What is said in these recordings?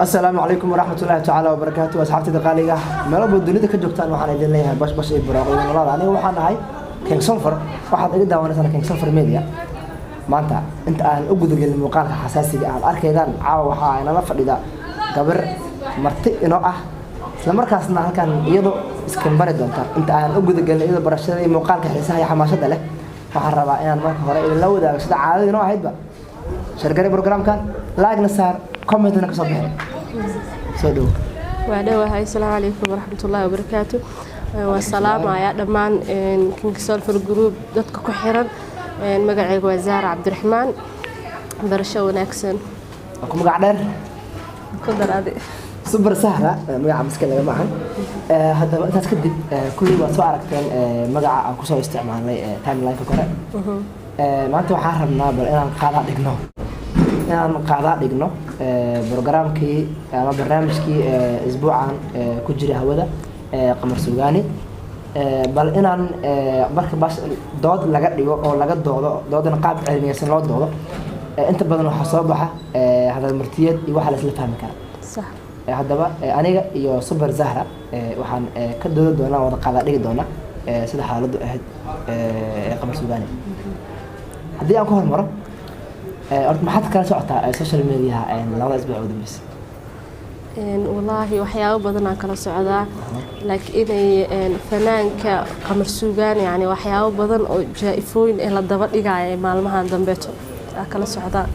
السلام عليكم ورحمة الله تعالى وبركاته أصحابتي دقاليقة ملو بدونيدا كجوجتان waxaan idin leeyahay bash iyo barwaaqo nolol aniga waxaan ahay King Sulfur waxaad iga daawanaysaa King Sulfur Media maanta inta aan u gudagelin muuqaalka xasaasiga ah arkaydaan caawa waxa ay nala fadhida gabar marti inoo ah isla markaasna halkan iyadoo iska bari doonta inta aan u gudagelin iyadoo barashada iyo muuqaalka xiisaha iyo xamaasada leh waxaan rabaa inaan marka hore idin la wadaago sida caadada inoo ahaydba shirkadda programkan like na saar comment-na ka soo bixi سودو وعليكم السلام عليكم ورحمة الله وبركاته والسلام يا دمان كينج سولفر جروب دتك كحيران مقعد وزارة عبد الرحمن برشة وناكسن أكون مقعدر قدر هذه سوبر سهلة مقعد مسكين يا جماعة هذا أنت تكذب كل ما سؤالك كان مقعد أكون سوي استعمال تايم لاين كورة ما أنت وحاربنا بل أنا قاعد أدقناه inaan qaada dhigno barnaamijkii ama barnaamijkii isbuucan ku jira hawada qamar suugaani bal inaan marka bas dood laga dhigo oo laga doodana qaab cilmiyaysan loo doodo inta badan waxa soo baxa hadal martiyad iyo waxa la isla fahmi kara صح hadaba aniga iyo Super Zahra waxaan ka doodo doonaa wada qaada dhigi doona sida xaaladdu ahayd qamar suugaani hadii aan ku hormaro أرد ما حد كان سعته السوشيال ميديا لا أسبوع ودمس. والله وحياة بدنا كلا سعداء لكن فنان كقمر سوقان يعني وحياة بدن جائفين إلى الضبط إجاي مع المهان دمبته كلا سعداء.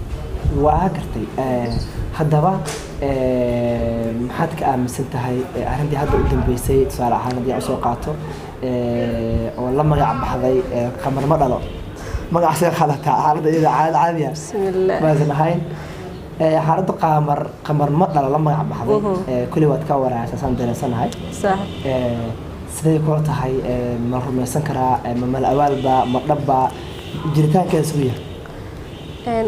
وهكرتي هالضبط حد كأم سنتهاي عندي هذا قدام بيسي صراحة عندي عسوقاته والله ما قاعد بحذي قمر مرة ما أحسن خلتها حالة إذا عادية بسم الله ما زين هاي حالة قمر مطلع لما يعب حظي كل وقت كورة أساسا درسنا هاي صح سيدي كورة هاي مرة من سكرة من الأول مطلبة جريتان كده سوية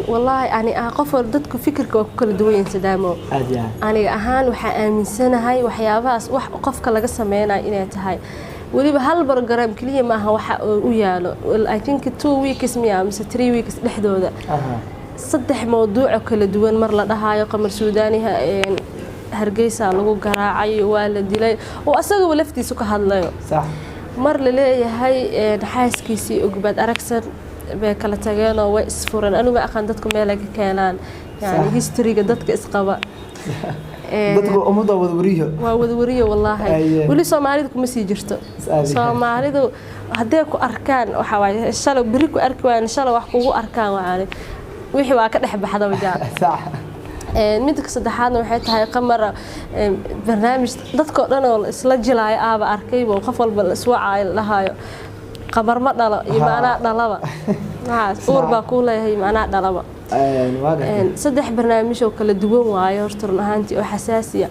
والله يعني أقفل ضدك فكرك وكل دوين سدامو أنا أهان وحأمن سنة هاي وحياباس وقفك لقصة مينا إنها هاي waliba hal program kaliya ma aha waxa uu yaalo I think 2 weeks miya mise 3 weeks dhexdooda saddex mawduuc kala duwan mar la dhahayo qamar suudaaniha hargeysa lagu garaacay waa la dilay oo asaga laftiisu ka hadlayo sax mar la leeyahay xaaskiisii ugbad aragsan bay kala tageen oo way isfuran anigu aqaan dadku meel ay ka keenaan yani historyga dadka isqaba dadku umada wada wariyo wallahi wali Soomaalidu kuma sii jirto Soomaalidu haday ku arkaan waxa way shalay bari ku arki waan shalay wax kugu arkaan waani wixii waa ka dhex baxda wajaa sax mid ka saddexaadna waxay tahay qamar barnaamij dadka dhan oo isla jilay aaba arkay oo qof walba la iswacay lahayo qamar ma dhalo iimaana dhalaba uur baa ku leeyahay iimaana dhalaba saddex barnaamij oo kala duwan waayo horta run ahaantii oo xasaasiya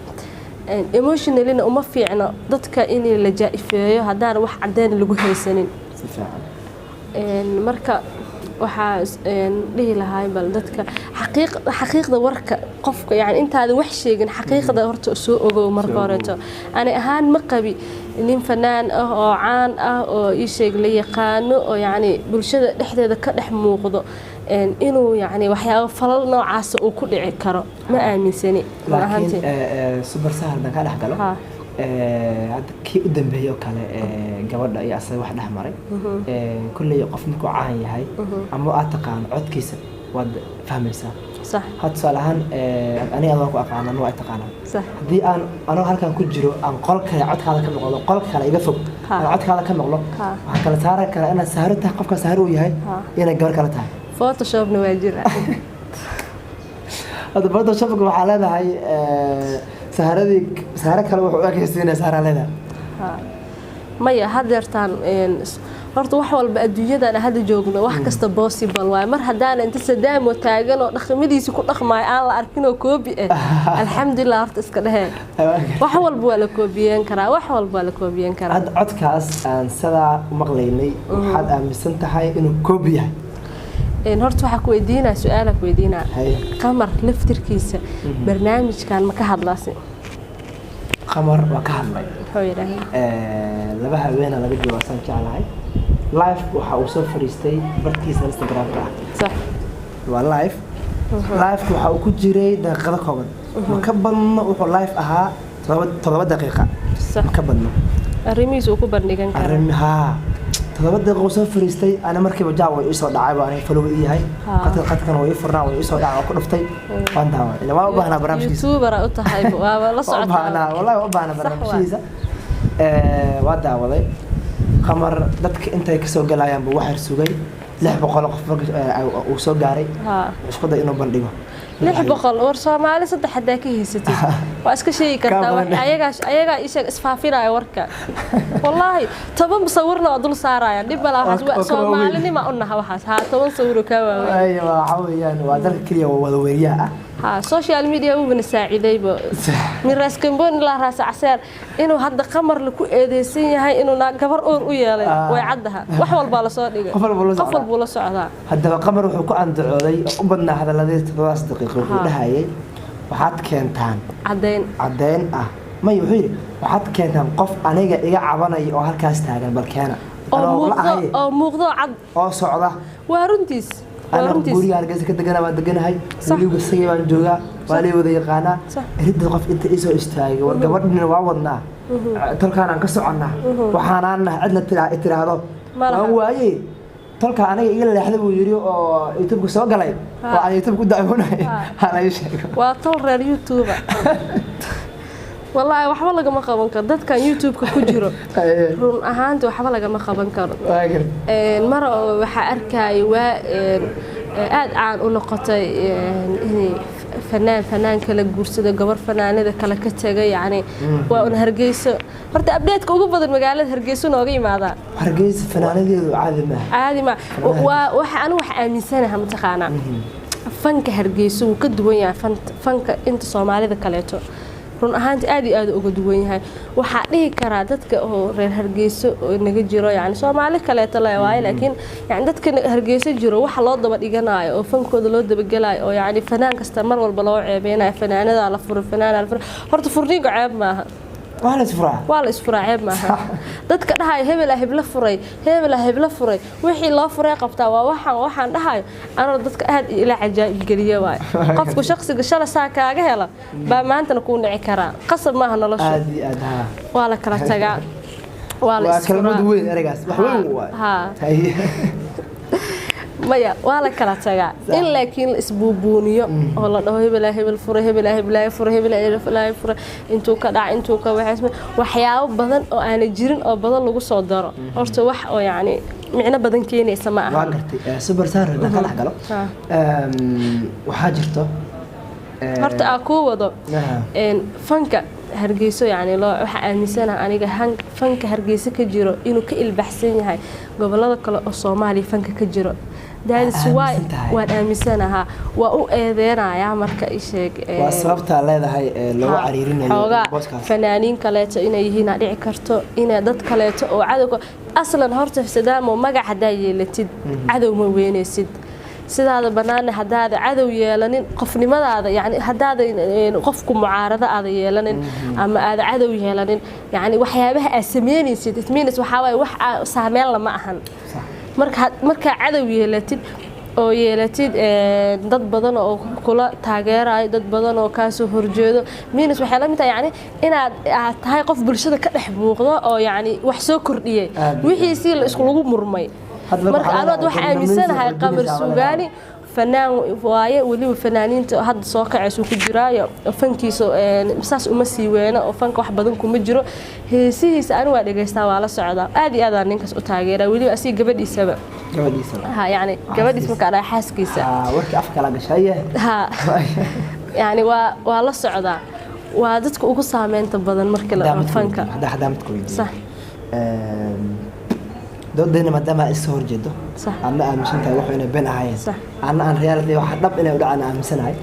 emotionally uma fiicno dadka in la jaa'ifeeyo hadaan wax cadeen lagu haysanin marka waxa dhihi lahaay bal dadka xaqiiqda warka qofka yani intaada wax sheegin xaqiiqda horta soo ogow marka horeeto ani ahaan ma qabi nin fanaan ah oo caan ah oo ii sheeg la yaqaano oo yani bulshada dhexdeeda ka dhex muuqdo inuu yani waxyaabo falal noocaas uu ku dhici karo ma aaminsani laakiin super sahal ka dhex galo hadda kii u dambeeyay oo kale gabadha iyo asaga wax dhex maray kulli qof markuu caan yahay ama aad taqaan codkiisa waad fahmaysaa صح هاد سؤالهان أنا أنا أقول أقانا نوع تقانا صح دي أنا هالكان كجرو أن قلك عد هذا كم مغلق قلك على يقفق عد هذا كم مغلق وهكذا سهرة أنا سهرتها قفك سهروا يهاي ينا جبر كلتها فوتوشوب نواجر هذا برضه شوفك وحالة هاي سهرة كلا وحوك يستين سهرة لنا ما يهدرتان horta wax walba adduunyada hada joogno wax kasta possible waay mar hadaan inta sadaamo taagan oo dhaqamadiisa ku dhaqmay aan la arkin oo koobi alxamdulillah horta iska dhahay wax walba waa la koobiyeen karaa wax walba waa la koobiyeen karaa had codkaas aan sida maqlaynay waxaad aaminsan tahay inuu koobi yahay horta waxa ku weydiinaa su'aal ku weydiinaa qamar laftirkiisa barnaamijkan ma ka hadlaasay qamar waa ka hadlay hooyadahay laba haweena laga joogasan jeclahay live waxa uu soo fariistay barkiisa Instagram-ka صح waa live waxa uu ku jiray daqiiqado kooban ma ka badno wuxuu live ahaa 7 daqiiqo ma ka badno arrimihiisa uu ku bandhigan karo arrimaha 7 daqiiqo soo fariistay ana markiiba jaaw way isoo dhacay baan follow yahay qadkan way furnaa way isoo dhacay ku dhuftay waan daaway ila waa u baahnaa barnaamijkiisa youtuber u tahay waa la socotaa wallahi u baahnaa barnaamijkiisa waa daawaday qamar dadka intay ka soo galayaan buu wax sugay 600 qof uu soo gaaray isku day inuu bandhigo 600 war Soomaali saddex hadaa ka haysatay waa iska sheegi kartaa wax ayaga isfaafinaya warka wallahi 10 sawirna oo dul saarayaan dib bala wax Soomaalinima u nahay waxaas 10 sawir ka waaweyn aywa waxa weeyaan waa dalka kaliya wada weeriyaha social media uu banasaaciday min raas kambon la raas asaar inuu hadda qamar la ku eedeysan yahay inuu gabar oor u yeelay way caddaha wax walba la soo dhigay qof walba la socdaa hadaba qamar wuxuu ku andacooday u badnaa hadalladii 7 daqiiqo uu dhahayay waxaad keentaan cadeyn ah may wuxuu yiri waxaad keentaan qof aniga iga cabanay oo halkaas taagan balkeena oo muuqdo cad oo socda waa runtiis أنا بقولي على جزء كده جنا ما دقنا هاي اللي بسيء عن جوجا واللي وذي قانا رد قف أنت إيش استاج والجبرنا وعوضنا تلك أنا قصوا عنا وحنا عدنا ترى هذا هو أيه تلك أنا إلا اللي حلو يريو يوتيوب قصوا قلي وعلى يوتيوب قد هنا أنا إيش وطول اليوتيوب والله waxba laga ma qaban karo dadkan YouTube-ka ku jiro run ahaantii waxba laga ma qaban karo mar waxa arkay waa aad aan u noqotay fanaan kala guursada gabar fanaanada kala ka tagay yani waa un Hargeysa horta update-ka ugu badan magaalada Hargeysa nooga yimaada Hargeysa fanaanadeedu caadi ma waxa anu wax aaminsanahay mataqaana fanka Hargeysa uu ka duwan yahay fanka inta Soomaalida kaleeto run ahaantii aad uga duwan yahay waxa dhihi kara dadka oo reer Hargeysa oo naga jiro yani Soomaali kale la waayo laakiin yani dadka Hargeysa jiro waxa loo daba dhiganayo oo fankooda loo daba galay oo yani fanaan kasta mar walba loo ceebeenayo fanaanada la furo horta furniga ceeb maaha wala isfura ceeb maaha dadka dhahay hebel hebla furay wixii loo furay qabtaa waa waxaan dhahay ana dadka aad ila cajaa'ib galiya waay qofku shakhsiga shala saa kaaga hela ba maantana ku nici kara qasab maaha nolosha aad wala kala tagaa wala isfura kalmad weyn eragaas wax weyn waay maya wala kala tagaa in laakiin isbuubuuniyo oo la dhaho hebel fure intuu ka dhac intuu ka waxyaabo badan oo aan jirin oo badan lagu soo daro horta wax oo yani micna badan keenaysa ma aha waa gartay super star da kala galo waxa jirto horta ku wado fanka Hargeysa yani waxa aaminsanahay aniga fanka Hargeysa ka jiro inuu ka ilbaxsan yahay gobolada kale oo Soomaaliya fanka ka jiro daadis waan aaminsanahay waa u eedeynaya marka ay sheeg waa sababta leedahay lagu cariirinayo booskaas fanaaniin kaleeto inay yihiin dhici karto inay dad kaleeto oo cadawga aslan horta sadaamo magac hadaa yeelatid cadow ma weynaysid sidaada banaan hadaada cadow yeelanin qofnimadaada yani hadaada qofku mucaarada aad yeelanin ama aad cadow yeelanin yani waxyaabaha aad sameynaysid ismiinas waxa way wax saameyn lama ahan marka cadow yeelatid dad badan oo kula taageerayo dad badan oo ka soo horjeedo miinas waxa la mid tahay yani inaad tahay qof bulshada ka dhex muuqdo oo yani wax soo kordhiyay wixii si la isku lagu murmay marka aad wax aaminsanahay qamar suugaani fanaan waaye waliba fanaaniinta hadda soo kacayso ku jiraayo fankiisa saas uma sii weena oo fanka wax badan kuma jiro heesihiisa aan waa dhageystaa waa la socdaa aad iyo aad ninkaas u taageeraa waliba asii gabadhiisaba ha yani gabadhiis marka ay xaaskiisa warkii afka la gashay ha yani waa la socdaa waa dadka ugu saameynta badan marka la fanka hada mid ku sax doodayna maadaama ay soo horjeedo ana aaminsantahay wax inay been ahaayeen ana aan reality wax dhab inay u dhacaan aaminsanahay